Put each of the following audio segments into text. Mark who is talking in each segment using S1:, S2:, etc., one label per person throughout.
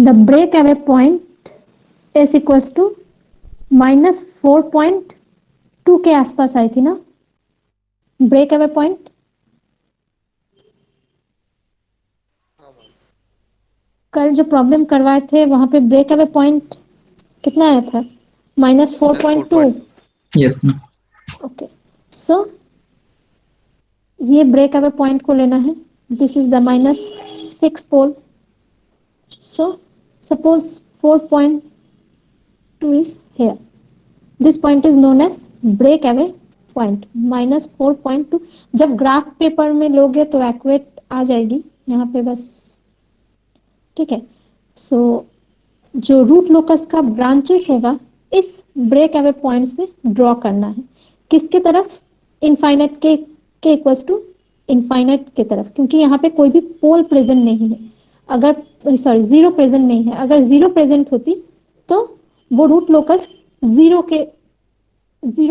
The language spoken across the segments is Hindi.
S1: The break away point is equals to -4.2 के आसपास आई थी ना ब्रेक अवे पॉइंट। कल जो प्रॉब्लम करवाए थे वहां पे ब्रेक अवे पॉइंट कितना आया था? -4.2।
S2: Yes ma'am.
S1: ओके, सो ये ब्रेक अवे पॉइंट को लेना है। This is the -6 pole. So suppose 4.2 is here. This point is known as break away point. -4.2 जब ग्राफ पेपर में लोगे तो एक्यूरेट आ जाएगी यहाँ पे बस। ठीक है, सो जो रूट लोकस का ब्रांचेस होगा इस ब्रेक अवे पॉइंट से ड्रॉ करना है। किसके तरफ? इनफाइनाइट के इक्वल्स टू इनफाइनाइट के तरफ, क्योंकि यहाँ पे कोई भी पोल प्रेजेंट नहीं है। अगर सॉरी जीरो प्रेजेंट नहीं है, अगर जीरो प्रेजेंट होती तो वो रूट लोकस जीरो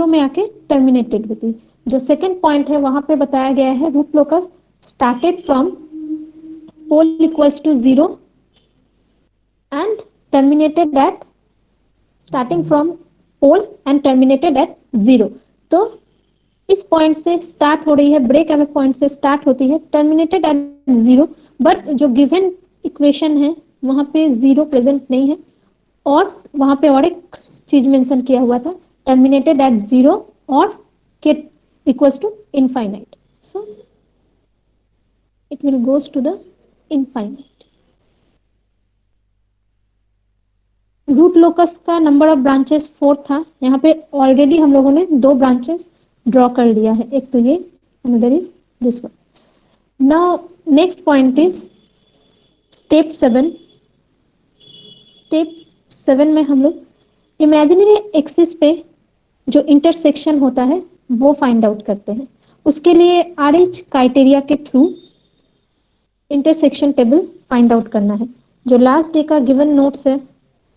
S1: में आके टर्मिनेटेड होती। जो सेकेंड पॉइंट है वहां पे बताया गया है root locus started from pole equals to zero and terminated at starting from pole and terminated at zero। तो इस पॉइंट से स्टार्ट हो रही है, ब्रेक अवे पॉइंट से स्टार्ट होती है, टर्मिनेटेड एट जीरो। बट जो गिवन इक्वेशन है वहां पे जीरो प्रेजेंट नहीं है, और वहां पे और एक चीज मेंशन किया हुआ था, टर्मिनेटेड एट जीरो और K equals to infinite. So it will goes to the infinite. Root locus का नंबर ऑफ ब्रांचेस 4 था। यहाँ पे ऑलरेडी हम लोगों ने 2 ब्रांचेस ड्रॉ कर लिया है, एक तो ये, another is this one. Now next point is step 7। Step 7 में हम लोग इमेजिनरी एक्सिस पे जो इंटरसेक्शन होता है वो फाइंड आउट करते हैं। उसके लिए RH क्राइटेरिया के through intersection table find out करना है। जो लास्ट डे का गिवन नोट्स है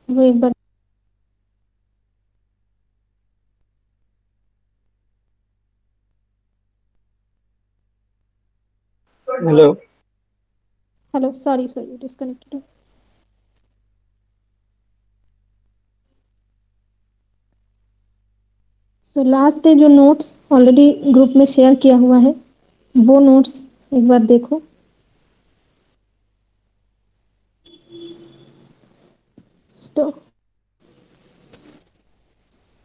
S1: वो एक बार
S2: hello.
S1: Hello, sorry disconnected. So last day जो नोट्स ऑलरेडी ग्रुप में शेयर किया हुआ है वो नोट्स एक बार देखो।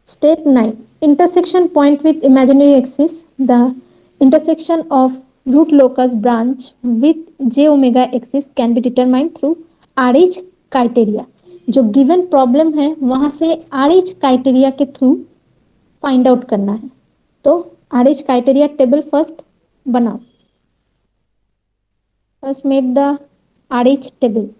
S1: Step 9 intersection point with imaginary axis. The intersection of root locus branch with J omega axis can be determined through RH criteria. जो गिवन प्रॉब्लम है वहां से RH क्राइटेरिया के थ्रू फाइंड आउट करना है। तो RH क्राइटेरिया टेबल फर्स्ट बनाओ। First make the RH table.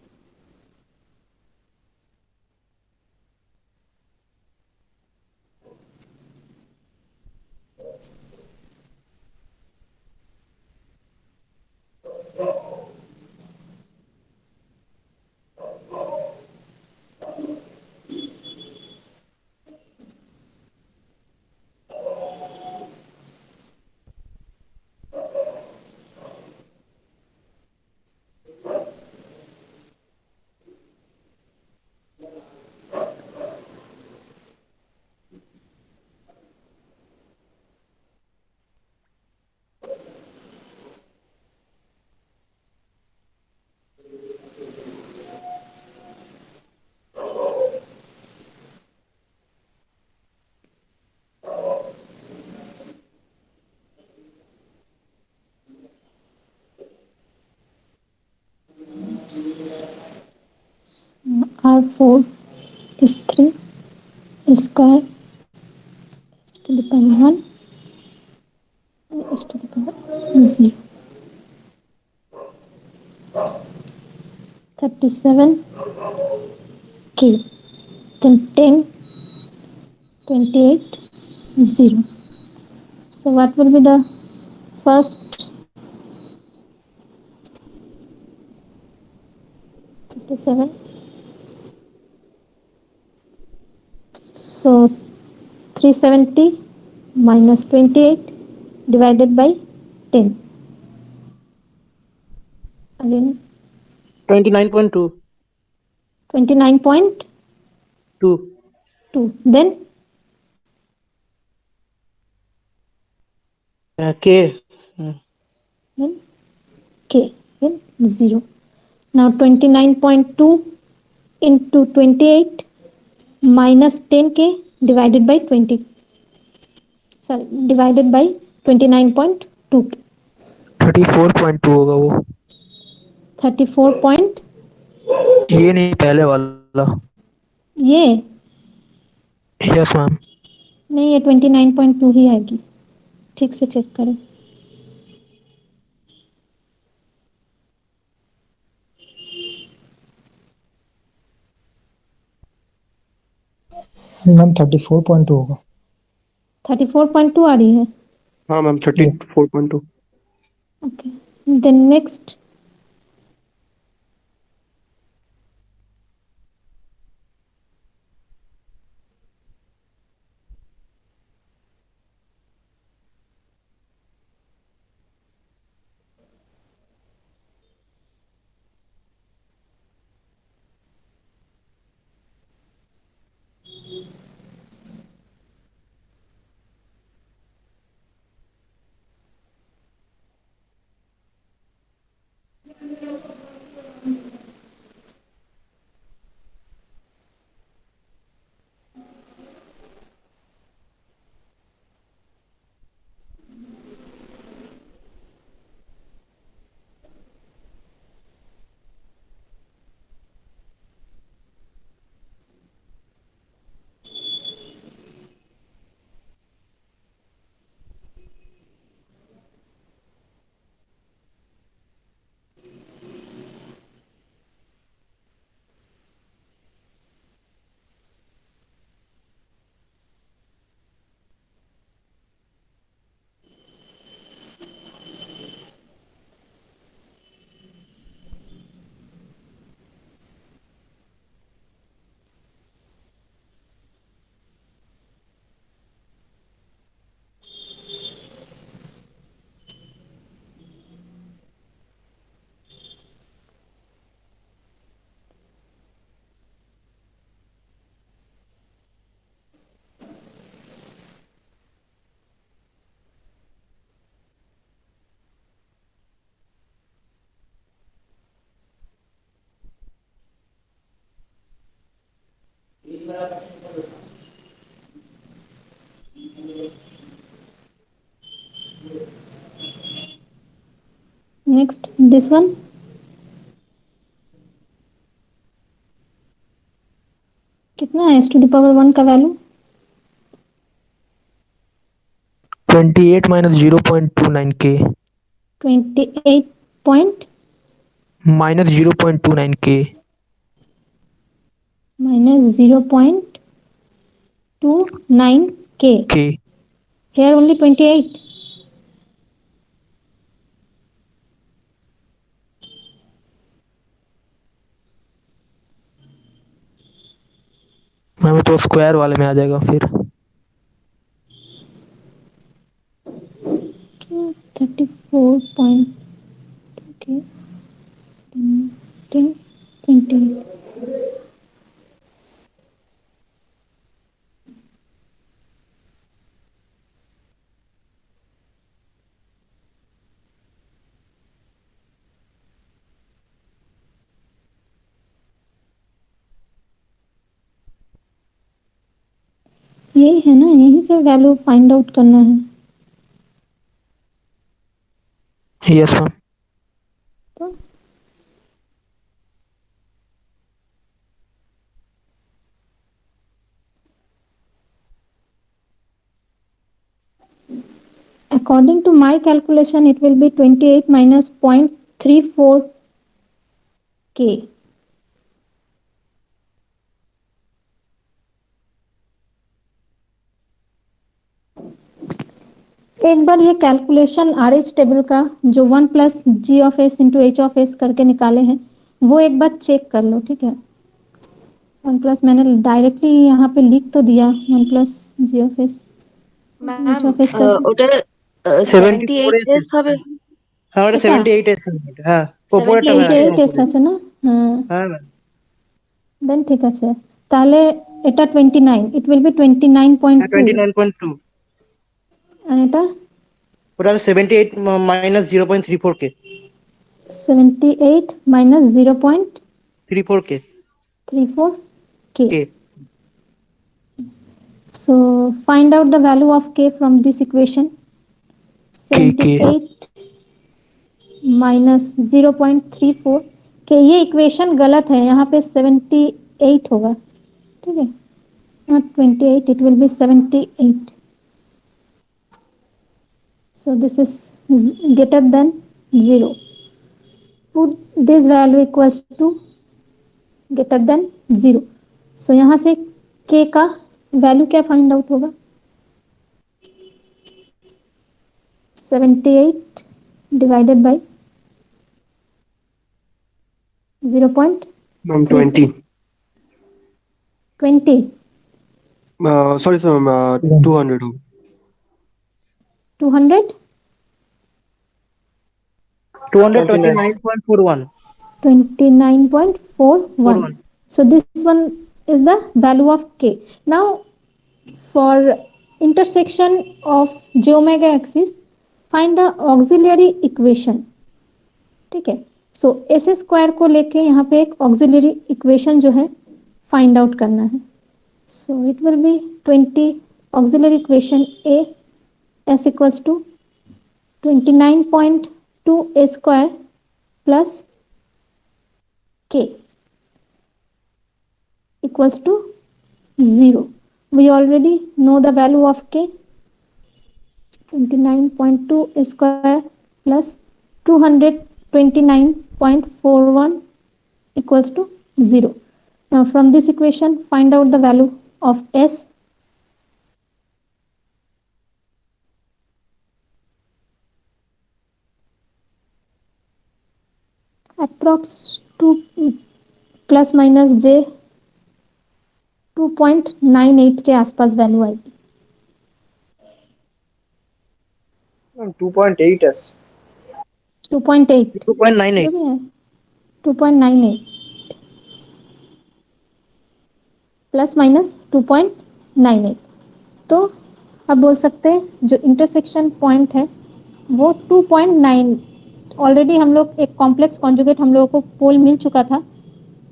S1: R4 is 3 square is to the power 1 is to the power 0. 37 K. Then 10, 28, 0. So what will be the first? 37. So 370 minus 28 divided by 10. Again
S3: 29.2.
S1: 29.2. Then
S3: K.
S1: then K, then 0. Now 29.2 into 28 minus 10K divided by 20. Sorry, divided by 29.2.
S3: 34.2 होगा वो।
S1: 34.
S3: ये नहीं, पहले वाला।
S1: ये
S3: यस मैम।
S1: नहीं, ये 29.2 ही आएगी, ठीक से चेक करें।
S4: मैम 34.2 होगा।
S1: 34.2 आ रही है।
S5: हाँ ma'am 34.2।
S1: Okay, then next next this one. कितना है s⁻1 का value?
S3: 28 minus 0.29K.
S1: 28 point
S3: Minus 0.29K.
S1: minus 0.29K.
S3: K.
S1: Here only 28.
S3: Ma'am तो स्क्वायर वाले में आ जाएगा फिर।
S1: 34.2K 10 28. यही है ना, यहीं से वैल्यू फाइंड आउट करना है।
S3: Yes ma'am.
S1: तो according to my calculation it will be 28 minus 0.34K. एक बार ये कैलकुलेशन RH टेबल का जो 1 प्लस g(s) इंटू h(s) करके निकाले हैं वो एक बार चेक कर लो, ठीक है। 1 प्लस मैंने डायरेक्टली यहाँ पे लिख तो दिया 1 प्लस g(s)
S6: ম্যাম
S1: h(s) करके।
S6: ওটা 78 এস হবে।
S3: हाँ ওটা
S1: এটা
S3: 78 এস। हाँ ওপরেরটা
S6: 78
S3: ম্যাম, একদম
S1: 78
S3: উপরে।
S1: আছে না? हाँ
S3: हाँ ম্যাম।
S1: দেন ঠিক আছে, তাহলে এটা 29, it will be 29.2
S4: 29.2
S1: and এটা
S4: ওটা 78 minus 0.34k
S1: 78 minus
S4: 34k
S1: 0.34k.
S4: k
S1: So find out the value of k from this equation.
S3: K
S1: 78 minus 0.34 के, ये इक्वेशन गलत है, यहाँ पे 78 होगा, ठीक है, not 28, it will be 78. So this is greater than 0. Put this value equals to greater than 0. So यहाँ से k का वैल्यू क्या फाइंड आउट होगा? 78 divided by 0.20.
S5: Ma'am 20 sorry sir ma'am 200 हो
S1: 200
S4: 229.41
S1: 29.41. So this one is the value of k. Now for intersection of j omega axis, find the auxiliary equation. ठीक है, सो एस स्क्वायर को लेके यहाँ पे एक ऑक्सिलरी इक्वेशन जो है फाइंड आउट करना है. So it will be 20 auxiliary equation A S equals to 29.2 A square plus K equals to 0. We already know the value of k, 29.2 square plus 229.41 equals to 0. Now from this equation find out the value of s. Approx 2 plus minus j 2.98 के आसपास वैल्यू आएगी.
S7: 2.8s
S1: 2.8
S4: 2.98
S1: 2.98 plus minus 2.98. तो अब बोल सकते हैं जो इंटरसेक्शन पॉइंट है वो 2.9. ऑलरेडी हम लोग एक कॉम्प्लेक्स कॉन्जुगेट हम लोगों को पोल मिल चुका था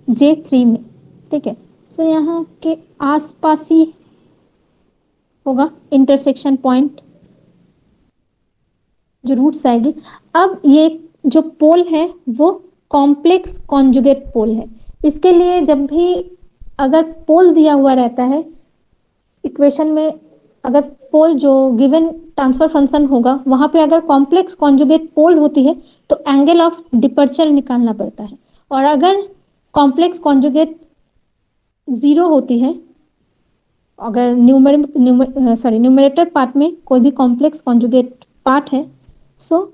S1: J3 में, ठीक है. सो यहाँ के आसपास ही होगा इंटरसेक्शन पॉइंट जो रूट्स आएगी. अब ये जो पोल है वो कॉम्प्लेक्स कॉन्जुगेट पोल है. इसके लिए जब भी अगर पोल दिया हुआ रहता है इक्वेशन में, अगर पोल जो गिवन ट्रांसफर फंक्शन होगा वहां पे अगर कॉम्प्लेक्स कॉन्जुगेट पोल होती है तो एंगल ऑफ डिपर्चर निकालना पड़ता है. और अगर कॉम्प्लेक्स कॉन्जुगेट 0 होती है, अगर न्यूमरेटर पार्ट में कोई भी कॉम्प्लेक्स कॉन्जुगेट पार्ट है, सो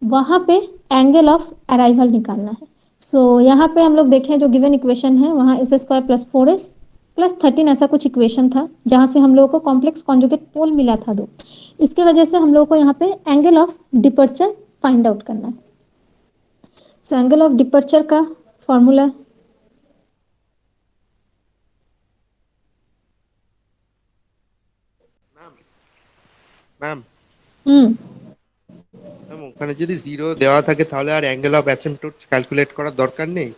S1: वहाँ पे एंगल ऑफ अराइवल निकालना है. सो यहाँ पे हम लोग देखें जो गिवन इक्वेशन है वहाँ S square plus 4s plus 13 ऐसा कुछ इक्वेशन था जहाँ से हम लोगों को कॉम्प्लेक्स कॉन्जुगेट पोल मिला था 2. इसके वजह से हम लोगों को यहाँ पे angle of departure find out करना है. सो एंगल ऑफ डिपर्चर का फॉर्मूला
S8: ম্যাম
S1: হুম
S8: ম্যাম ওখানে যদি 0 দেওয়া থাকে তাহলে আর অ্যাঙ্গেল অফ অ্যাসিম্পটোট ক্যালকুলেট করার দরকার নেই.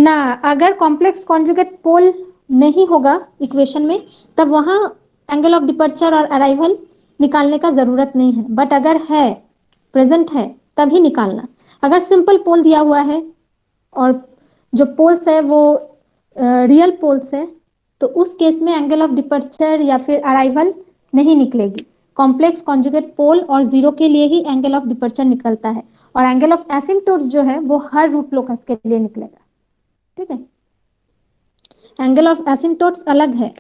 S1: ना, अगर कॉम्प्लेक्स कॉन्जुगेट पोल नहीं होगा इक्वेशन में तब वहाँ एंगल ऑफ डिपर्चर और अराइवल निकालने का ज़रूरत नहीं है. बट अगर है, प्रेजेंट है, तभी निकालना. अगर सिंपल पोल दिया हुआ है और जो पोल्स है वो रियल पोल्स है तो उस केस में एंगल ऑफ डिपर्चर या फिर अराइवल नहीं निकलेगी. कॉम्प्लेक्स कॉन्जुगेट पोल और 0 के लिए ही एंगल ऑफ डिपर्चर निकलता है और एंगल ऑफ एसिम्पटोट्स जो है वो हर रूट लोकस के लिए निकलेगा. ठीक है, एंगल ऑफ एसिम्पटोट्स अलग है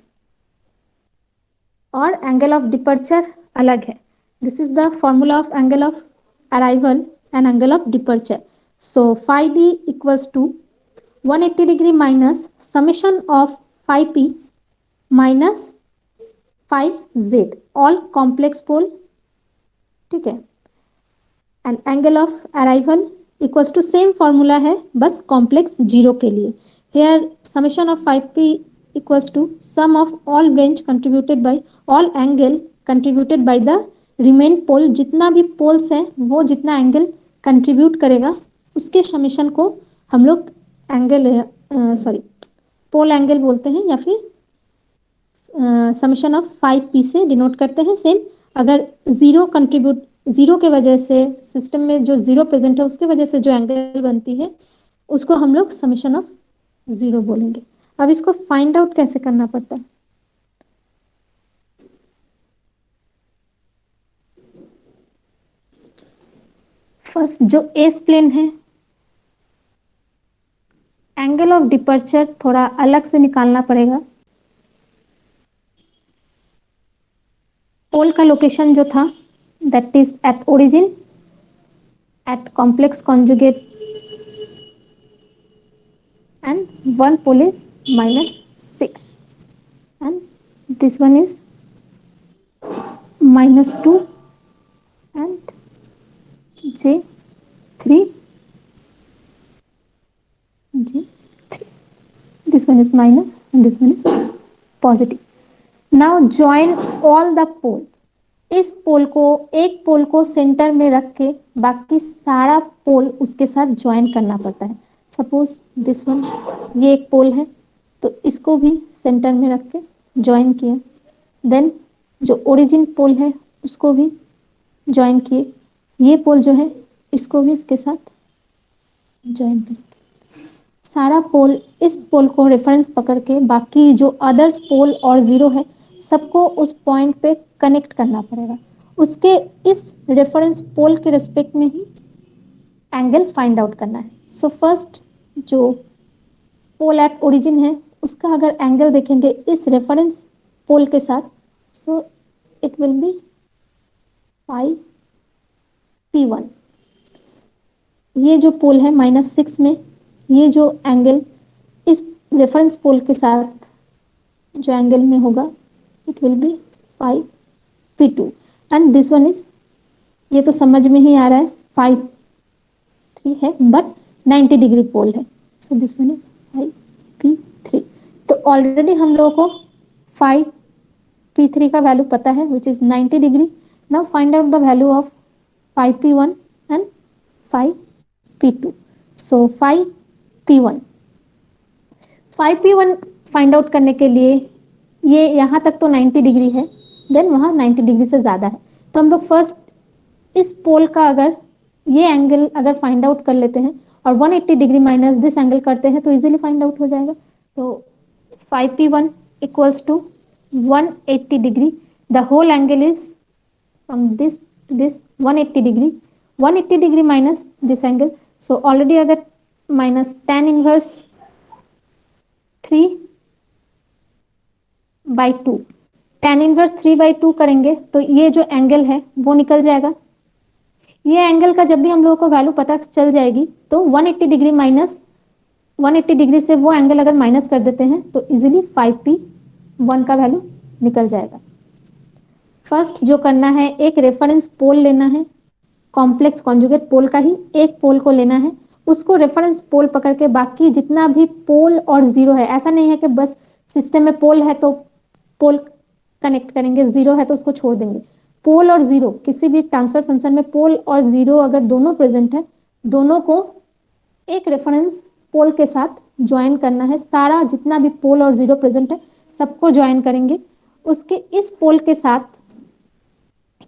S1: और एंगल ऑफ डिपर्चर अलग है. This is the formula of angle of arrival and angle of departure. So phi D equals to 180 degree minus summation of phi P minus phi Z all complex pole. ठीक है, and angle of arrival equals to same formula है बस कॉम्प्लेक्स 0 के लिए. Here summation of 5p equals to sum of all branch contributed by all angle contributed by the remain pole. जितना भी poles है वो जितना angle contribute करेगा उसके summation को हम लोग angle pole angle बोलते हैं या फिर समेशन ऑफ 5p से डिनोट करते हैं. सेम अगर जीरो के वजह से सिस्टम में जो जीरो प्रेजेंट है उसके वजह से जो एंगल बनती है उसको हम लोग समेशन ऑफ जीरो बोलेंगे. अब इसको फाइंड आउट कैसे करना पड़ता है. फर्स्ट जो एस प्लेन है एंगल ऑफ डिपर्चर थोड़ा अलग से निकालना पड़ेगा. पोल का लोकेशन जो था that is at origin at complex conjugate and one pole is -6 and this one is -2 and J3 this one is minus and this one is positive. Now join all the poles. इस पोल को एक पोल को सेंटर में रख के बाकी सारा पोल उसके साथ ज्वाइन करना पड़ता है. सपोज दिस वन ये एक पोल है तो इसको भी सेंटर में रख के ज्वाइन किया. देन जो ओरिजिन पोल है उसको भी ज्वाइन किए. ये पोल जो है इसको भी इसके साथ ज्वाइन करेंगे. सारा पोल इस पोल को रेफरेंस पकड़ के बाकी जो अदर्स पोल और जीरो है सबको उस पॉइंट पे कनेक्ट करना पड़ेगा. उसके इस रेफरेंस पोल के रिस्पेक्ट में ही एंगल फाइंड आउट करना है. सो फर्स्ट जो पोल एट ओरिजिन है उसका अगर एंगल देखेंगे इस रेफरेंस पोल के साथ सो इट विल बी P1. ये जो पोल है -6 में ये जो एंगल इस रेफरेंस पोल के साथ जो एंगल में होगा it will B P2 and this one is ये तो समझ में ही आ रहा है 5-3 है बट 90 डिग्री पोल है. So this one is P3. तो ऑलरेडी हम लोगों को P3 का वैल्यू पता है which is 90 degree. Now find out the value of 5P1 and 5P2. So 5P1 find out करने के लिए ये यहाँ तक तो 90 डिग्री है देन वहाँ 90 डिग्री से ज़्यादा है. तो हम लोग फर्स्ट इस पोल का अगर ये एंगल अगर फाइंड आउट कर लेते हैं और 180 डिग्री माइनस दिस एंगल करते हैं तो इजीली फाइंड आउट हो जाएगा. तो 5P1 equals to 180 degree. The whole angle is from this 180 degree minus this angle. So already अगर minus tan inverse 3/2 tan inverse 3/2 करेंगे तो ये जो एंगल है वो निकल जाएगा. ये एंगल का जब भी हम लोगों को वैल्यू पता चल जाएगी तो 180 डिग्री माइनस 180 डिग्री से वो एंगल अगर माइनस कर देते हैं तो इजीली 5P1 का वैल्यू निकल जाएगा. फर्स्ट जो करना है एक रेफरेंस पोल लेना है कॉम्प्लेक्स कॉन्जुगेट पोल का ही एक पोल को लेना है. उसको रेफरेंस पोल पकड़ के बाकी जितना भी पोल और जीरो है ऐसा नहीं है कि बस सिस्टम में पोल है तो पोल कनेक्ट करेंगे जीरो है तो उसको छोड़ देंगे. पोल और जीरो किसी भी ट्रांसफर फंक्शन में पोल और जीरो अगर दोनों प्रेजेंट है दोनों को एक रेफरेंस पोल के साथ ज्वाइन करना है. सारा जितना भी पोल और जीरो प्रेजेंट है सबको ज्वाइन करेंगे. उसके इस पोल के साथ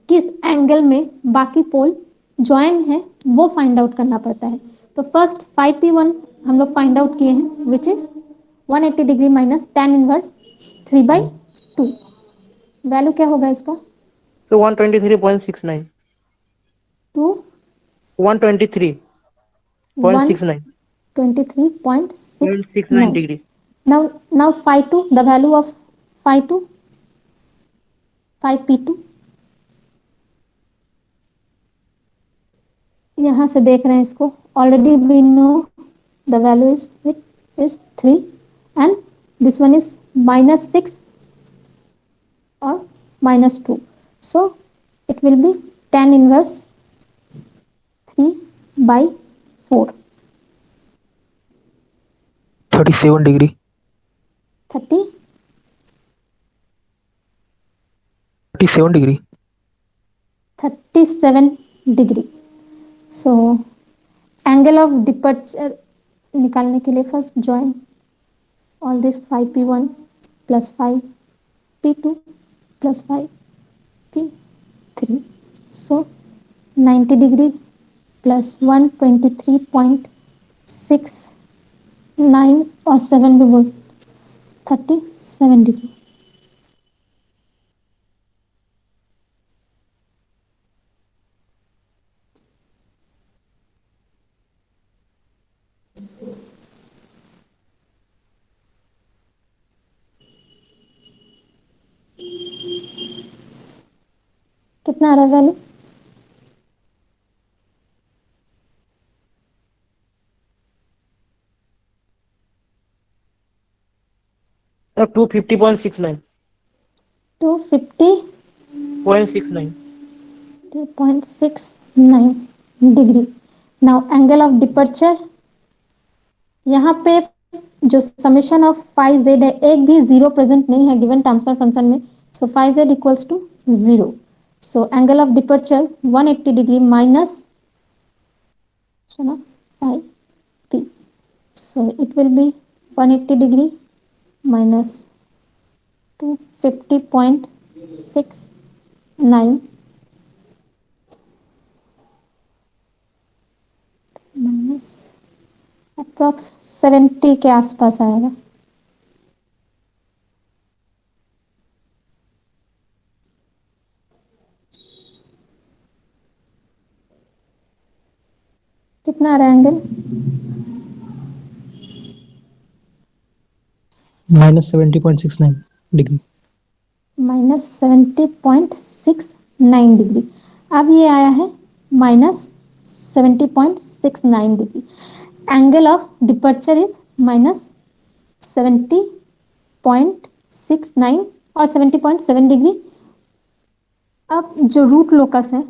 S1: किस एंगल में बाकी पोल ज्वाइन है वो फाइंड आउट करना पड़ता है. तो फर्स्ट 5P1 हम लोग फाइंड आउट किए हैं which is 180 degree minus tan inverse 3/2. Value क्या होगा इसका?
S4: So 123.69.
S1: To
S4: 123.69.
S1: 123.69
S4: degree.
S1: Now 5/2 the value of 5P2 यहाँ से देख रहे हैं इसको already we know the value is 3 and this one is -6 और -2. So it will be tan inverse 3/4.
S3: 37 degree
S1: 30
S3: 37 degree
S1: 37 degree. So angle of departure निकालने के लिए first join all this 5p1 plus 5p2 plus 5p3। So 90 degree plus 123.69 और 7 भी बोल 37 डिग्री। कितना आ रहा है value?
S4: Sir, 250.69.
S1: 250.69
S4: 0.69.
S1: Degree. Now angle of departure, यहाँ पे जो समेशन ऑफ फाइव जेड है, एक भी जीरो प्रेजेंट नहीं है गिवन ट्रांसफर फंक्शन में, so five Z equals to zero. So angle of departure 180 degree minus five P, so it will be 180 degree minus 250.69 minus approx 70 के आसपास आएगा। कितना आ रहा है एंगल?
S2: -70.69 डिग्री।
S1: Minus 70.69 degree. अब ये आया है minus 70.69 degree. Angle of departure is minus 70.69 और 70.7 डिग्री। अब जो रूट लोकस है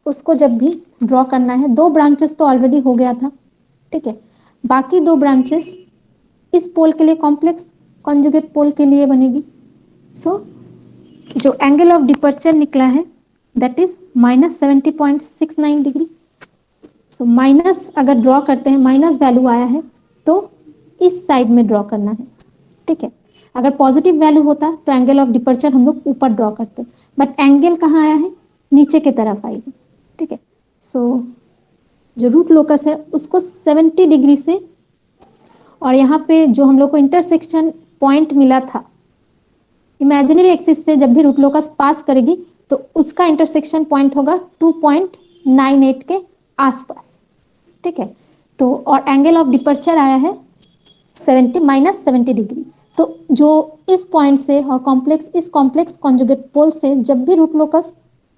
S1: उसको जब भी ड्रॉ करना है, दो ब्रांचेस तो ऑलरेडी हो गया था, ठीक है, बाकी दो ब्रांचेस इस पोल के लिए कॉम्प्लेक्स कॉन्जुगेट पोल के लिए बनेगी। सो जो एंगल ऑफ डिपर्चर निकला है that is minus 70.69 degree. So minus अगर ड्रॉ करते हैं, माइनस वैल्यू आया है तो इस साइड में ड्रॉ करना है, ठीक है। अगर पॉजिटिव वैल्यू होता तो एंगल ऑफ डिपर्चर हम लोग ऊपर ड्रॉ करते, बट एंगल कहाँ आया है? नीचे के तरफ आई है, ठीक है। सो जो रूट लोकस है उसको 70 डिग्री से, और यहाँ पे जो हम लोग को इंटरसेक्शन पॉइंट मिला था इमेजिनरी एक्सिस से, जब भी रूट लोकस पास करेगी तो उसका इंटरसेक्शन पॉइंट होगा 2.98 के आसपास, ठीक है। तो और एंगल ऑफ डिपर्चर आया है 70 डिग्री। तो जो इस पॉइंट से और इस कॉम्प्लेक्स कॉन्जुगेट पोल से जब भी रूट लोकस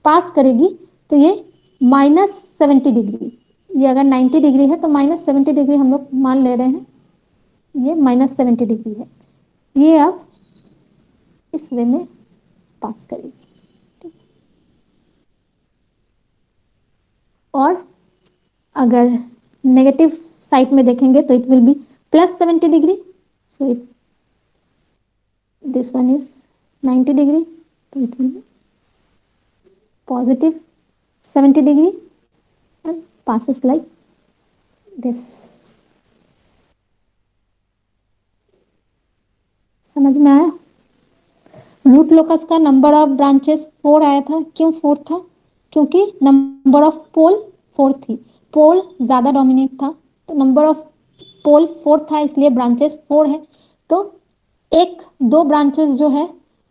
S1: पास करेगी तो ये -70 डिग्री, ये अगर 90 डिग्री है तो -70 डिग्री हम लोग मान ले रहे हैं, ये -70 डिग्री है। ये अब इस वे में पास करेगी, ठीक। और अगर नेगेटिव साइड में देखेंगे तो it will be +70 degree. So it this one is 90 degree, तो it will be +70 degree and passes like this। समझ में आया? रूट लोकस का नंबर ऑफ ब्रांचेस 4 आया था। क्यों 4 था? क्योंकि नंबर ऑफ पोल 4 थी, पोल ज्यादा डोमिनेट था, तो नंबर ऑफ पोल 4 था, इसलिए ब्रांचेस 4 है। तो एक दो ब्रांचेस जो है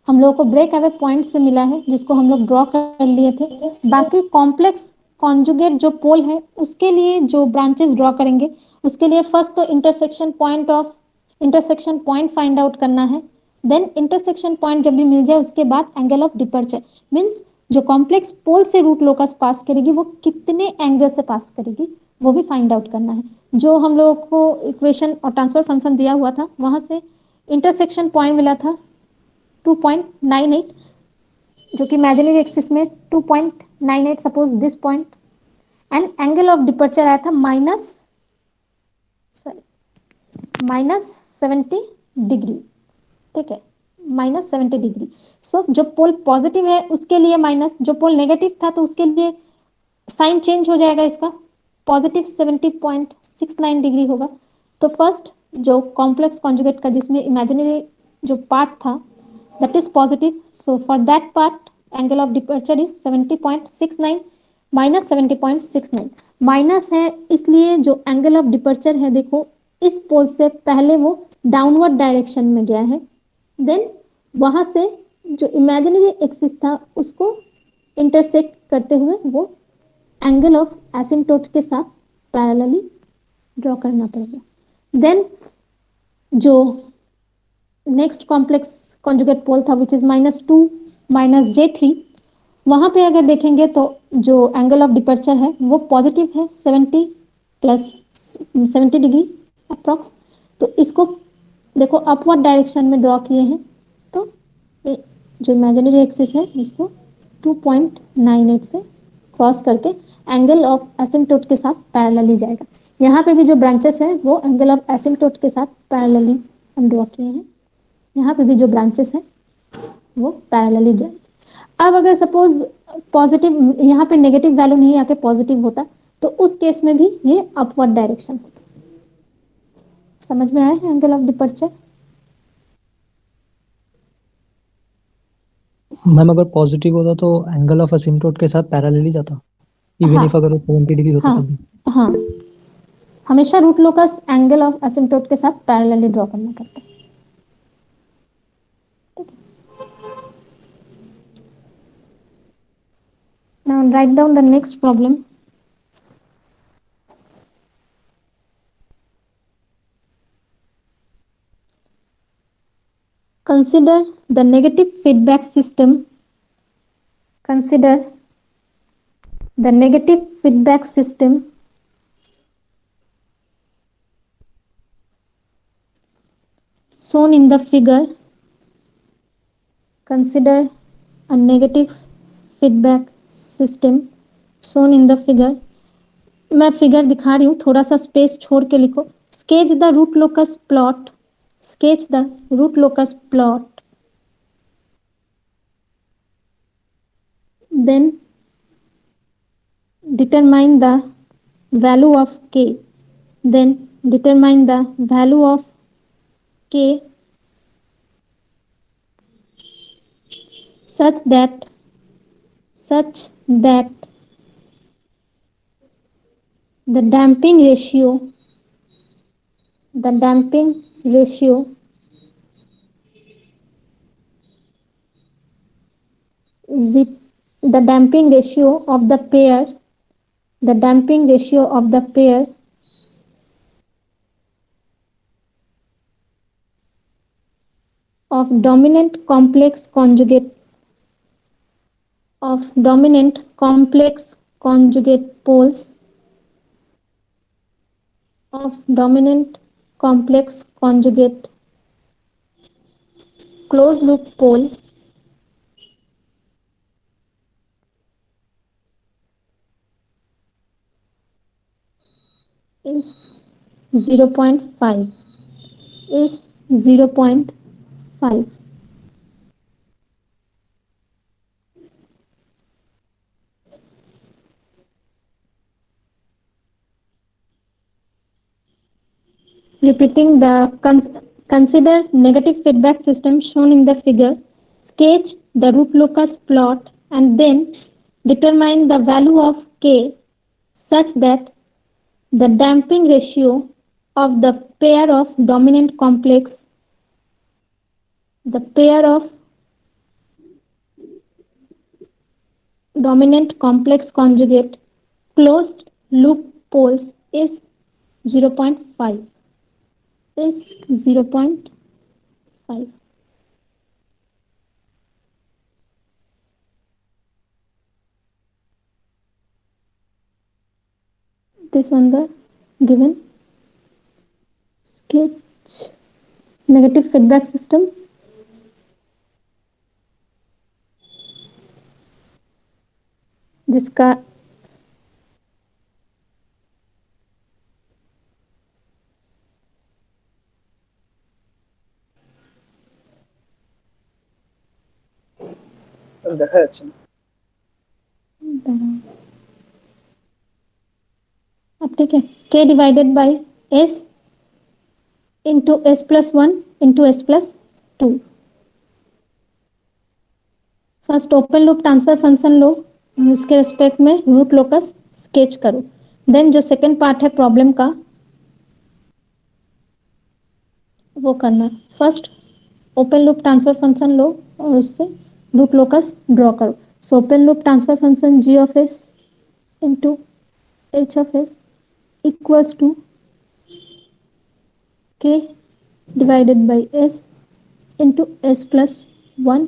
S1: हम लोगों को ब्रेक अवे पॉइंट से मिला है, जिसको हम लोग ड्रॉ कर लिए थे। बाकी कॉम्प्लेक्स कॉन्जुगेट जो पोल है उसके लिए जो ब्रांचेस ड्रॉ करेंगे, उसके लिए फर्स्ट तो इंटरसेक्शन पॉइंट फाइंड आउट करना है, देन इंटरसेक्शन पॉइंट जब भी मिल जाए उसके बाद एंगल ऑफ डिपर्चर, मीन्स जो कॉम्प्लेक्स पोल से रूट लोकस पास करेगी वो कितने एंगल से पास करेगी वो भी फाइंड आउट करना है। जो हम लोगों को इक्वेशन और ट्रांसफर फंक्शन दिया हुआ था वहां से इंटरसेक्शन पॉइंट मिला था 2.98, जो कि इमेजिनरी एक्सिस में 2.98, suppose this point, and angle of departure आया था -70 डिग्री, ठीक है, -70 डिग्री। सो जो पोल पॉजिटिव है उसके लिए माइनस, जो पोल नेगेटिव था तो उसके लिए साइन चेंज हो जाएगा, इसका पॉजिटिव 70.69 डिग्री होगा। तो फर्स्ट जो कॉम्प्लेक्स कॉन्जुगेट का जिसमें इमेजिनरी जो पार्ट था that is positive, so for that part angle of departure is 70.69 -70.69। Minus है इसलिए जो एंगल ऑफ डिपर्चर है, देखो इस पोल से पहले वो डाउनवर्ड डायरेक्शन में गया है, देन वहां से जो इमेजिनरी एक्सिस था उसको इंटरसेक्ट करते हुए वो एंगल ऑफ एसिम्प्टोट के साथ पैरेलली ड्रॉ करना पड़ेगा। देन जो नेक्स्ट कॉम्प्लेक्स कॉन्जुगेट पोल था विच इज -2 -j3, वहां पे अगर देखेंगे तो जो एंगल ऑफ डिपर्चर है वो पॉजिटिव है 70 प्लस 70 डिग्री अप्रॉक्स। तो इसको देखो अपवर्ड डायरेक्शन में ड्रॉ किए हैं, तो जो इमेजिनरी एक्सिस है उसको 2.98 से क्रॉस करके एंगल ऑफ एसिम्प्टोट के साथ पैरेलली जाएगा। यहाँ पे भी जो ब्रांचेस है वो एंगल ऑफ एसिम्प्टोट के साथ पैरेलली हम ड्रॉ किए हैं, यहाँ पे भी जो ब्रांचेस है वो पैरेलली जाएगी। अब अगर सपोज पॉजिटिव यहाँ पे नेगेटिव वैल्यू नहीं आके पॉजिटिव होता तो उस केस में भी ये अपवर्ड डायरेक्शन होता। समझ में आया है एंगल ऑफ डिपर्चर?
S2: मैम अगर पॉजिटिव होता तो एंगल ऑफ असिम्प्टोट के साथ पैरेलली जाता, इवन
S1: हाँ
S2: इफ अगर वो 70 डिग्री होता
S1: हाँ
S2: तब भी।
S1: हाँ, हमेशा root locus angle of asymptote के साथ पैरेलली ड्रॉ करना पड़ता है। Now write down the next problem. Consider the negative feedback system. Consider the negative feedback system shown in the figure. Consider a negative feedback system shown in the figure. मैं फिगर दिखा रही हूँ, थोड़ा सा स्पेस छोड़ के लिखो। Sketch the root locus plot, sketch the root locus plot, then determine the value of k, then determine the value of k such that the damping ratio the damping ratio of the pair of dominant complex conjugate poles of dominant complex conjugate closed loop pole is 0.5 is 0.5. Repeating the consider negative feedback system shown in the figure. Sketch the root locus plot and then determine the value of k such that the damping ratio of the pair of dominant complex conjugate closed loop poles is 0.5 is 0.5. This on the given sketch negative feedback system. जिसका
S7: দেখা যাচ্ছে না।
S1: अब ठीक है, k divided by s into s+1 into s+2। First open loop transfer function लो, उसके रिस्पेक्ट में रूट लोकस स्केच करो। देन जो सेकेंड पार्ट है प्रॉब्लम का वो करना। First open loop transfer function लो और उससे रूट लोकस ड्रॉ करो। So open loop transfer function g of s into h of s equals to k divided by s into s+1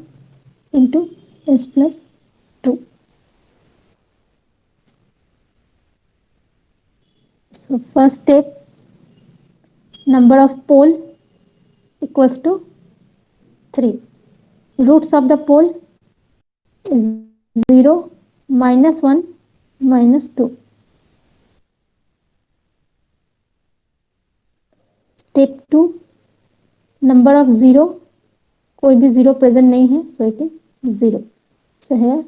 S1: into s+2। So first step, number of pole equals to 3. Roots of the pole is 0, -1, -2. Step 2, number of 0, कोई भी 0 present नहीं है, so it is 0. So here,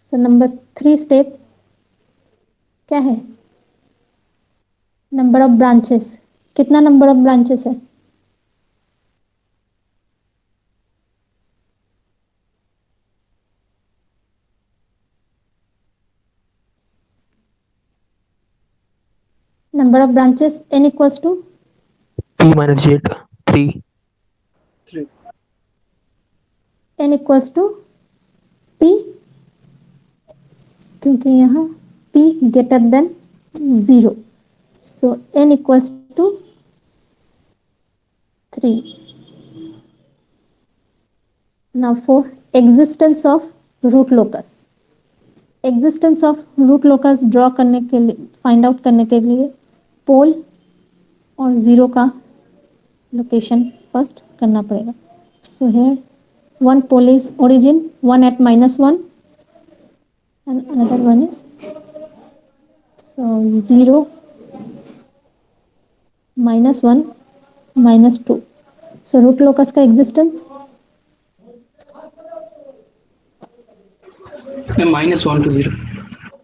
S1: so number 3 step क्या है? नंबर ऑफ ब्रांचेस, कितना नंबर ऑफ ब्रांचेस है? Number of branches n equals to
S3: P minus Z 3.
S7: 3
S1: n equals to p, क्योंकि यहाँ p greater than 0, so n equals to 3. Now for existence of root locus, existence of root locus draw करने के लिए, फाइंड आउट करने के लिए पोल और 0 का लोकेशन फर्स्ट करना पड़ेगा। So here one pole is origin, one at -1 and another one is so 0, -1, -2. So root locus का existence
S7: -1 to 0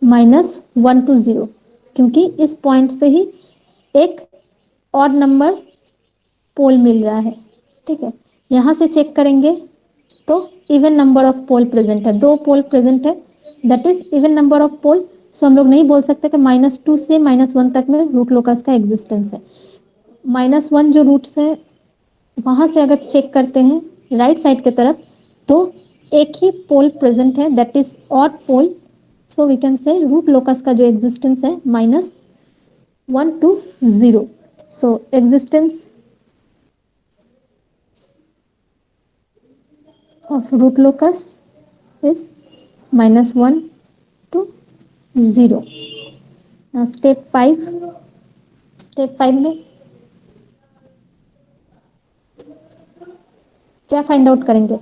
S1: -1 to 0, क्योंकि इस पॉइंट से ही एक ऑड नंबर पोल मिल रहा है। ठीक है, यहाँ से चेक करेंगे तो even number of pole present है, 2 पोल प्रेजेंट है, that is even number of pole. So हम लोग नहीं बोल सकते कि -2 से -1 तक में रूट लोकस का एग्जिस्टेंस है। -1 जो रूट्स है वहां से अगर चेक करते हैं राइट साइड की तरफ तो एक ही पोल प्रेजेंट है, that is odd pole. So we can say root locus का जो एग्जिस्टेंस है -1 to 0। सो existence of root locus is -1 to 0. Now step 5 में क्या फाइंड आउट करेंगे?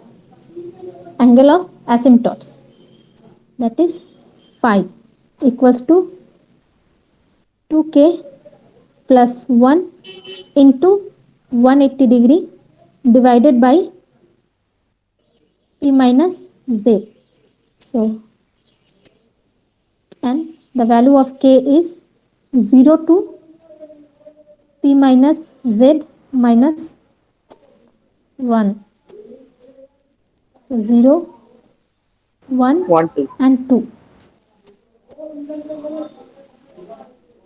S1: Angle of asymptotes, that is 5 equals to 2k plus 1 into 180 degree divided by p minus z. So and the value of k is 0 to p minus z minus 1. So 0, 1
S7: 1 2
S1: and 2.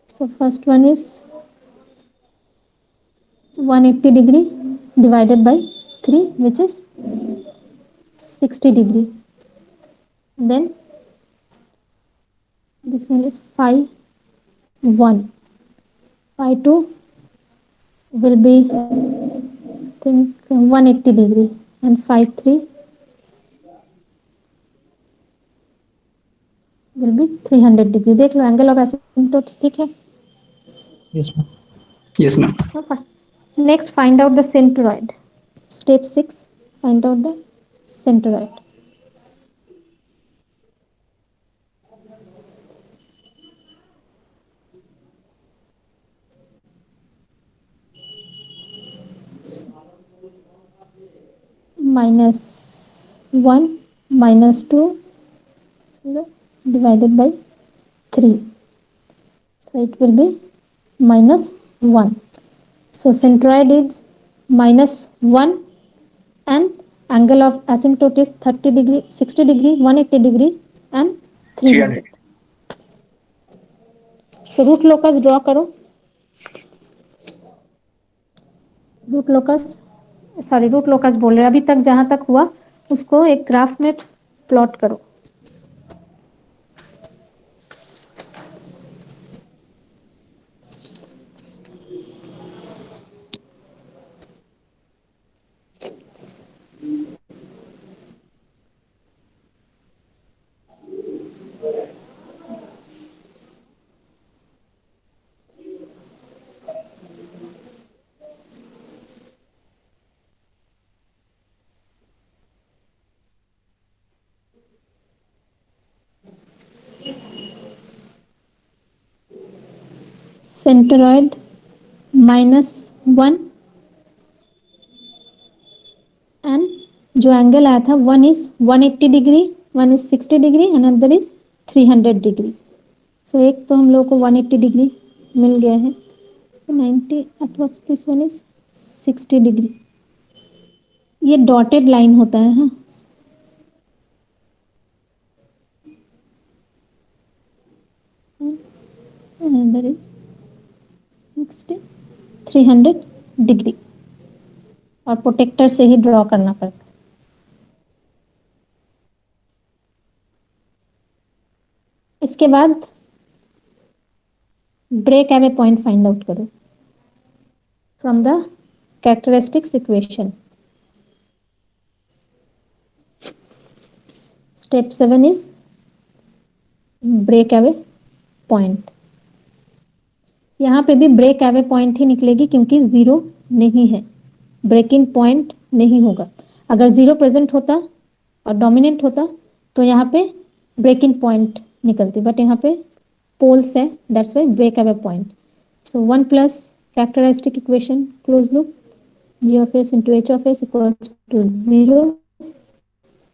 S1: So first one is 180 degree divided by 3, which is 60 degree. Then this one is 5 1, 5 2 will be think 180 degree and 5 3 will be 300 degree। देख लो एंगल ऑफ एसिम्पटोट्स, ठीक है।
S2: Yes ma'am.
S7: yes ma'am
S1: Next find out the centroid. Step 6, find out the centroid. 1 minus 2 divided by 3. So it will be minus 1. So centroid is minus 1 and angle of asymptote is 30 degree, 60 degree, 180 degree and 300. So root locus draw करो. रूट लोकस बोल रहे हैं. अभी तक जहां तक हुआ उसको एक ग्राफ में प्लॉट करो. सेंटरॉइड -1 एंड जो एंगल आया था one is 180 degree, one is 60 degree, another is 300 degree. So एक तो हम लोग को 180 डिग्री मिल गया है. 90 approx this one is 60 degree. ये डॉटेड लाइन होता है. हाँ, अनदर इज 60 300 डिग्री और प्रोटेक्टर से ही ड्रॉ करना पड़ता है. इसके बाद break away point find out करो from the characteristics equation. Step 7 is break away point. यहाँ पे भी ब्रेक अवे पॉइंट ही निकलेगी क्योंकि जीरो नहीं है, ब्रेकिंग पॉइंट नहीं होगा. अगर जीरो प्रेजेंट होता और डोमिनेंट होता तो यहाँ पे ब्रेकिंग पॉइंट निकलती, बट यहाँ पे पोल्स है, that's why break away point. So 1 plus characteristic equation close loop g of s into h of s equals to 0.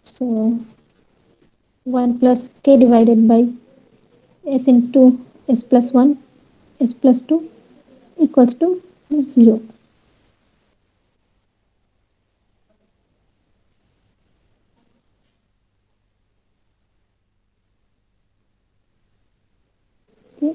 S1: So 1 plus k divided by s into s plus 1 s plus 2 equals to 0. Okay.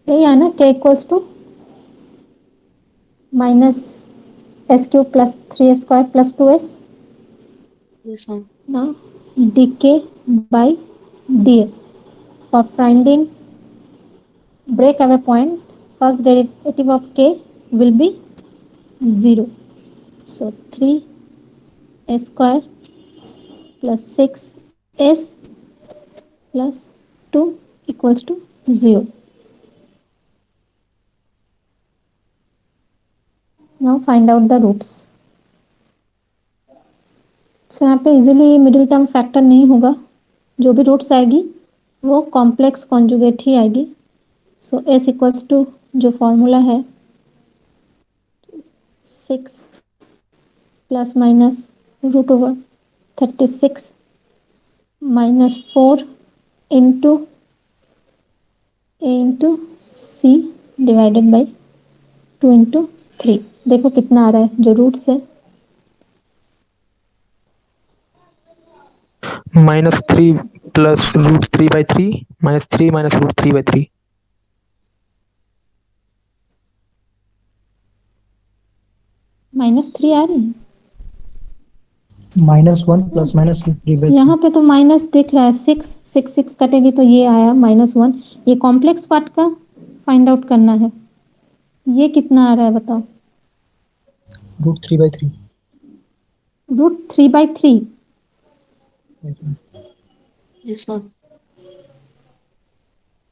S1: यही है ना, k equals to minus S cube plus 3s square plus 2s.
S6: Yes, ma'am.
S1: Now dk by ds. For finding breakaway point, first derivative of k will be 0. So 3s square plus 6s plus 2 equals to 0. Now find out the roots. So यहाँ पे इजीली मिडिल टर्म फैक्टर नहीं होगा, जो भी रूट्स आएगी वो कॉम्प्लेक्स कॉन्जुगेट ही आएगी. सो s इक्वल्स टू जो फॉर्मूला है 6 plus minus root over 36 minus 4 into a into C divided by 2 into 3. देखो कितना आ रहा है जो रूट्स है.
S3: -3 plus √3/3 -3 minus √3/3.
S1: -3 आ रही है
S2: -1 प्लस माइनस 3/3.
S1: यहाँ पे तो माइनस दिख रहा है. 6 कटेगी तो ये आया -1. ये कॉम्प्लेक्स पार्ट का फाइंड आउट करना है. ये कितना आ रहा है बताओ.
S2: √3/3.
S1: √3/3
S6: Yes, ma'am.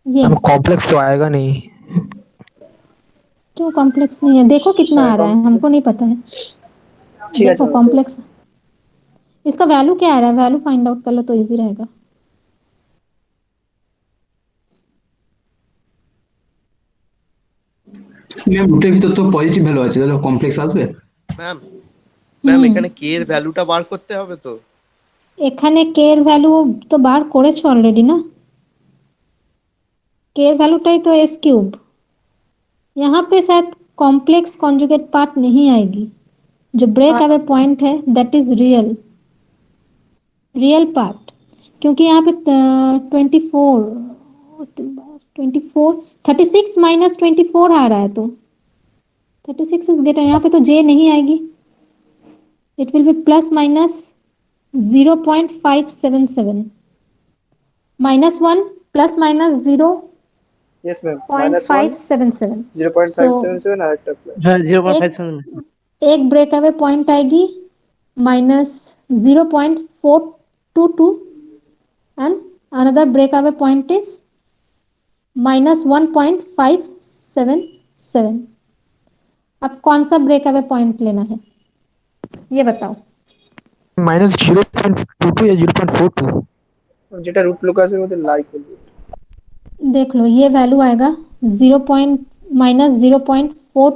S1: ये
S3: मैम कॉम्प्लेक्स तो आएगा नहीं।
S1: क्यों कॉम्प्लेक्स नहीं है? देखो कितना आ रहा है, हमको नहीं पता है।
S7: ठीक है
S1: देखो
S7: चलो
S1: कॉम्प्लेक्स इसका वैल्यू क्या आ रहा है, वैल्यू फाइंड आउट कर लो तो इजी रहेगा।
S7: ম্যাম রুটের ভিতর তো পজিটিভ ভ্যালু আছে তাহলে কমপ্লেক্স আসবে
S8: ম্যাম ম্যাম এখানে কে এর ভ্যালুটা বার করতে হবে তো।
S1: এখানে কে এর ভ্যালু তো বার করেছো অলরেডি না, কে এর ভ্যালুটাই তো s³ यहाँ पे शायद कॉम्प्लेक्स कॉन्जुगेट पार्ट नहीं आएगी। जो ब्रेक अवे पॉइंट है दैट इज रियल पार्ट, क्योंकि यहाँ पे 36 -24 आ रहा है, तो 36 इज ग्रेटर, यहाँ पे तो जे नहीं आएगी। It will B +/-0.577 -1 +/-0.577
S9: yes ma'am -1
S1: So
S9: 0.577 আরেকটা প্লাস
S4: হ্যাঁ 0.57
S1: एक ब्रेक अवे पॉइंट आएगी -0.422 and another break away point is -1.577। अब कौन सा ब्रेक अवे पॉइंट लेना है ये बताओ।
S3: -0.22 या 0.42?
S9: যেটা রুট লোকাসের মধ্যে লাই করবে
S1: देख लो ये वैल्यू आएगा -0.4,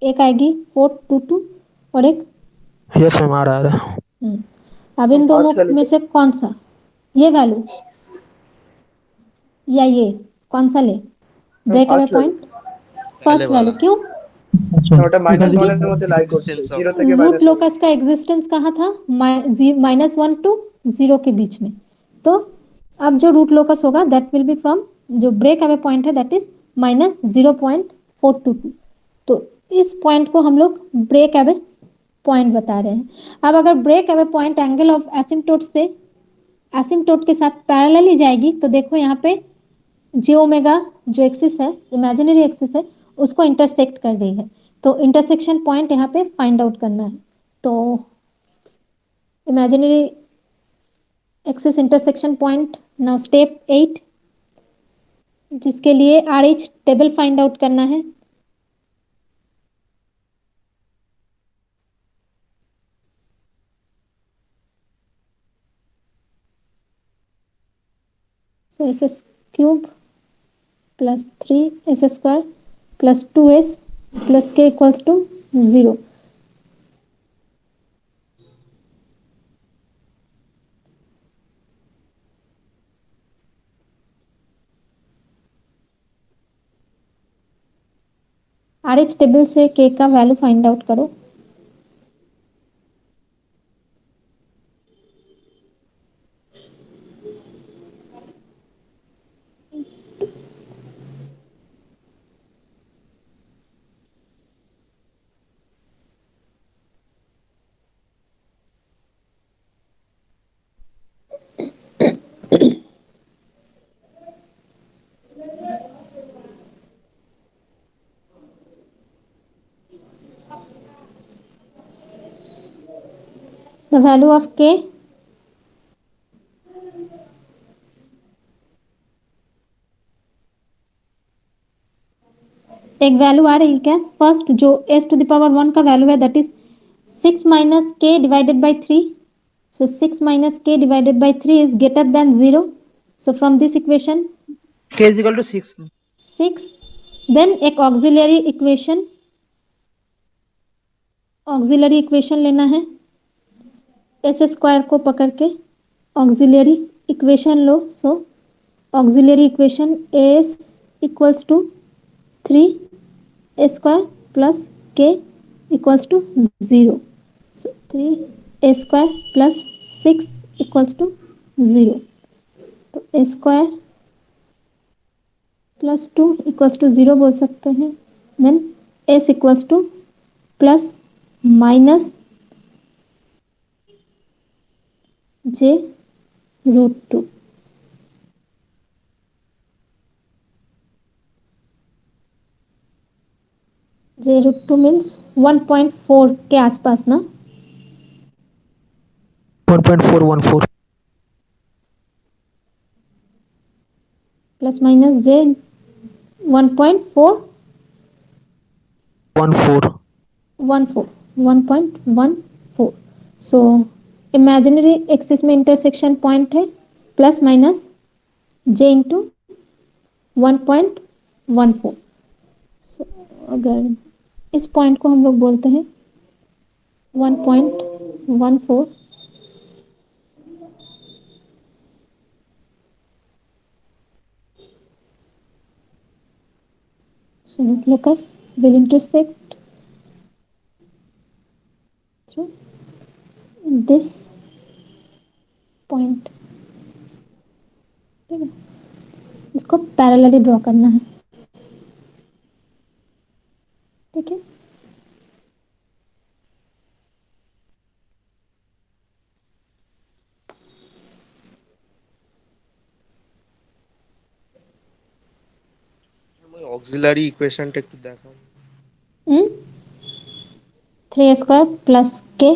S1: एक आएगी 422 और एक
S3: यस मैम आ रहा है।
S1: अब इन
S9: First
S1: दोनों
S9: value
S1: में से कौन सा, ये वैल्यू या ये, कौन सा ले? Break away
S9: first value।
S1: Point first
S8: वाला।
S1: वैल्यू, क्यों?
S9: ওটা -1 এর মধ্যে লাই করছে
S8: Sense of
S9: 0 থেকে
S1: रूट
S9: -1
S1: लोकस का एग्जिस्टेंस कहाँ था? -1 to 0 के बीच में। तो अब जो रूट लोकस होगा दैट विल बी फ्रॉम, जो ब्रेक अवे पॉइंट है दैट इज -0.422। तो इस पॉइंट को हम लोग ब्रेक अवे पॉइंट बता रहे हैं। अब अगर break away point angle of asymptote से एसिम्पटोट के साथ पैरेलली जाएगी तो देखो यहाँ पे जे ओमेगा जो एक्सिस है, इमेजिनरी एक्सिस है, उसको इंटरसेक्ट कर रही है। तो इंटरसेक्शन पॉइंट यहाँ पे फाइंड आउट करना है। तो imaginary axis intersection point, now step 8, जिसके लिए RH टेबल फाइंड आउट करना है। So s³ +3 s² +2s + k = 0। RH table से k का वैल्यू फाइंड आउट करो। The value of k एक वैल्यू आ रही है क्या? फर्स्ट जो s⁻1 का वैल्यू है that is 6 - k divided by 3। So 6 - k divided by 3 is greater than 0. So from this equation
S4: k = 6
S1: 6, then एक ऑक्सिलरी इक्वेशन लेना है। s² को पकड़ के ऑक्सिलरी इक्वेशन लो। सो auxiliary equation s = 3a² + k = 0। So 3a² + 6 = 0। तो a² + 2 = 0 बोल सकते हैं। Then s = +/-j√2। j√2 means 1.4 के आसपास ना।
S3: 1.414.
S1: प्लस माइनस जे 1.414 1.14. सो इमेजिनरी एक्सिस में इंटरसेक्शन पॉइंट है प्लस माइनस जे इंटू 1.14. सो अगर इस पॉइंट को हम लोग बोलते हैं 1.14. So root locus will intersect through this point. ठीक है, इसको पैरेलली ड्रॉ करना है. ठीक है,
S8: অক্সিলারি ইকুয়েশনটা একটু দেখাও।
S1: 3 स्क्वायर प्लस के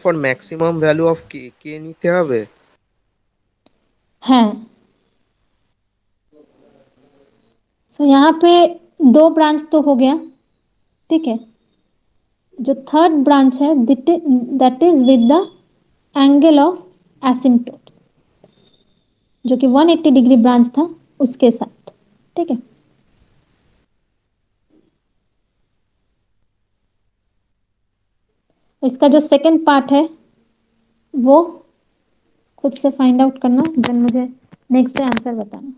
S8: ফর ম্যাক্সিমাম ভ্যালু অফ কে কে নিতে হবে।
S1: है. सो यहाँ पे 2 ब्रांच तो हो गया. ठीक है, जो थर्ड ब्रांच है that is with the angle of asymptote, जो कि 180 डिग्री ब्रांच था उसके साथ. ठीक है, इसका जो सेकंड पार्ट है वो खुद से फाइंड आउट करना, देन मुझे नेक्स्ट डे आंसर बताना.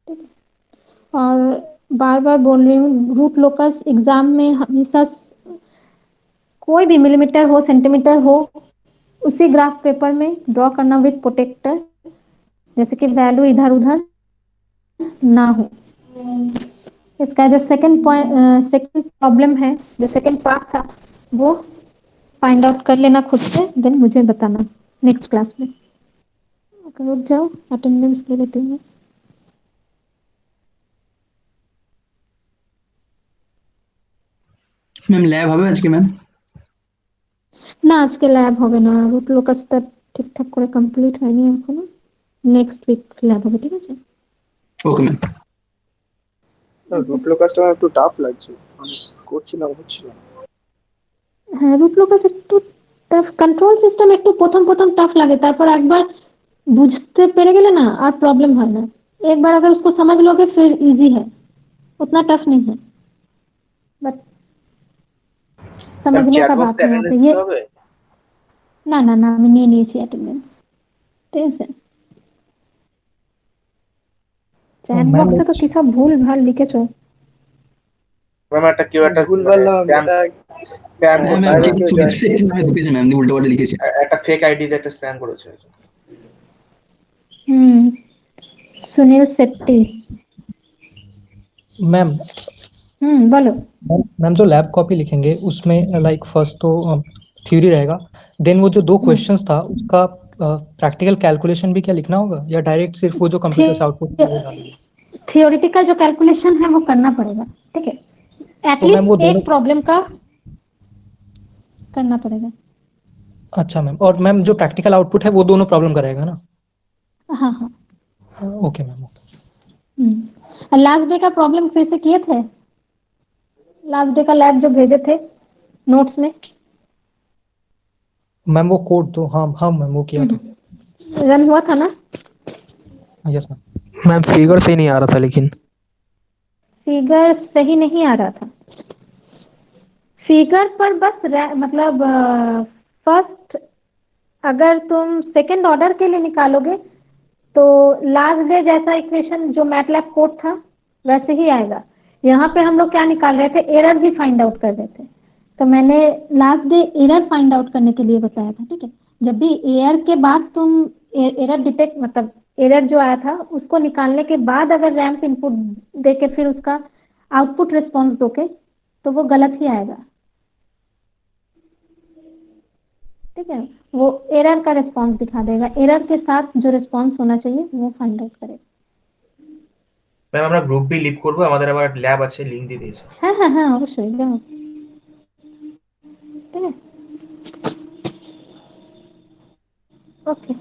S1: ठीक है, और बार बार बोल रही हूँ, रूट लोकस एग्जाम में हमेशा कोई भी मिलीमीटर हो सेंटीमीटर हो उसी ग्राफ पेपर में ड्रॉ करना विथ प्रोटेक्टर, जैसे कि वैल्यू इधर उधर ना हो. इसका जो सेकंड प्रॉब्लम है, जो सेकंड पार्ट था वो फाइंड आउट कर लेना खुद से, देन मुझे बताना नेक्स्ट क्लास में. रुक जाओ, अटेंडेंस ले लेती हूँ.
S7: ম্যাম ল্যাব হবে আজকে ম্যাম?
S1: না, আজকে ল্যাব হবে না, রুট লোকাসটা ঠিকঠাক করে কমপ্লিট হয়নি এখনো. নেক্সট উইক ল্যাব হবে. ঠিক আছে,
S7: ওকে ম্যাম।
S9: রুট লোকাসটা আমার একটু টাফ লাগছে, আমি করছি না হচ্ছে না।
S1: হ্যাঁ, রুট লোকাস একটু টাফ, কন্ট্রোল সিস্টেম একটু প্রথম প্রথম টাফ লাগে, তারপর একবার বুঝতে পেরে গেলে ना আর प्रॉब्लम है ना. एक बार अगर उसको समझ लोगे फिर इजी है, उतना टफ नहीं है, बट समझने का बात है यहाँ पे. ये ना ना ना আমি নিয়ে নিয়েছি অ্যাটেন্ডেন্স. ঠিক আছে, চ্যাট বক্সে তো কি সব ভুল ভাল লিখেছো.
S10: ম্যাম একটা কেউ একটা
S9: ভুল বললাম, এটা
S10: স্প্যাম
S7: হ্যাঁ
S10: করছে,
S7: ম্যাম ঠিক ঠিক নামে লিখেছে ম্যাম, উল্টো পাল্টা লিখেছে।
S10: একটা ফেক আইডি দিয়ে একটা স্প্যাম করেছে।
S1: सुनील सेट्टी.
S2: मैम
S1: बोलो.
S2: मैम जो लैब कॉपी लिखेंगे उसमें लाइक फर्स्ट तो थ्योरी रहेगा, देन वो जो 2 क्वेश्चंस था उसका प्रैक्टिकल कैलकुलेशन भी क्या लिखना होगा या डायरेक्ट सिर्फ वो जो कंप्यूटर से आउटपुट वो डालेंगे?
S1: थियोरिटिकल जो कैलकुलेशन है वो करना पड़ेगा. ठीक है,
S2: तो मैम वो
S1: एटलीस्ट
S2: दोनों
S1: एक प्रॉब्लम का करना पड़ेगा.
S2: अच्छा मैम, और मैम जो प्रैक्टिकल आउटपुट है वो दोनों प्रॉब्लम करेगा ना?
S1: हाँ हाँ.
S2: Okay ma'am, okay.
S1: Last day का प्रॉब्लम फिर से किए थे, लास्ट डे का लैब जो भेजे थे नोट्स में.
S2: मैम वो कोड तो हाँ मैम वो किया था.
S1: रन हुआ था ना?
S2: Yes ma'am.
S3: मैम फिगर सही नहीं आ रहा था, लेकिन
S1: फिगर सही नहीं आ रहा था. फिगर पर बस मतलब फर्स्ट अगर तुम सेकंड ऑर्डर के लिए निकालोगे तो लास्ट डे जैसा इक्वेशन जो मैटलैब कोड था वैसे ही आएगा. यहाँ पे हम लोग क्या निकाल रहे थे, एरर भी फाइंड आउट कर रहे थे, तो मैंने last day error find out करने के लिए बताया था. ठीक है, जब भी एरर के बाद तुम एरर डिटेक्ट मतलब एरर जो आया था उसको निकालने के बाद अगर रैम्प इनपुट दे के फिर उसका आउटपुट रिस्पॉन्स दोगे तो वो गलत ही आएगा. ठीक है, वो एरर का रिस्पॉन्स दिखा देगा, एरर के साथ जो रिस्पॉन्स होना चाहिए वो फाइंड आउट करेगा।
S10: ম্যাম আমরা গ্রুপ বি লিভ করব, আমাদের আবার ল্যাব আছে, লিংক দিয়ে দিয়েছে।
S1: হ্যাঁ হ্যাঁ হ্যাঁ অবশ্যই যাও, ঠিক আছে, ওকে।